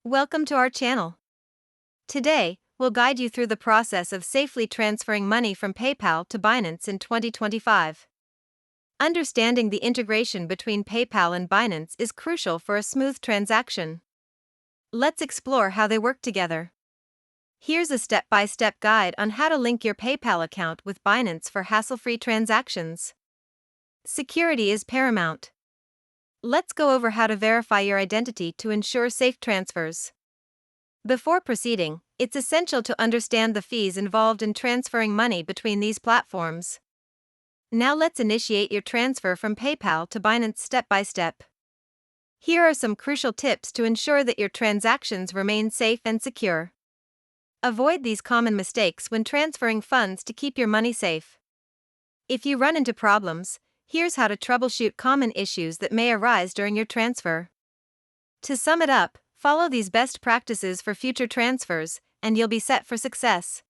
Welcome to our channel. Today, we'll guide you through the process of safely transferring money from PayPal to Binance in 2025. Understanding the integration between PayPal and Binance is crucial for a smooth transaction. Let's explore how they work together. Here's a step-by-step guide on how to link your PayPal account with Binance for hassle-free transactions. Security is paramount. Let's go over how to verify your identity to ensure safe transfers. Before proceeding, it's essential to understand the fees involved in transferring money between these platforms. Now let's initiate your transfer from PayPal to Binance step by step. Here are some crucial tips to ensure that your transactions remain safe and secure. Avoid these common mistakes when transferring funds to keep your money safe. If you run into problems, here's how to troubleshoot common issues that may arise during your transfer. To sum it up, follow these best practices for future transfers, and you'll be set for success.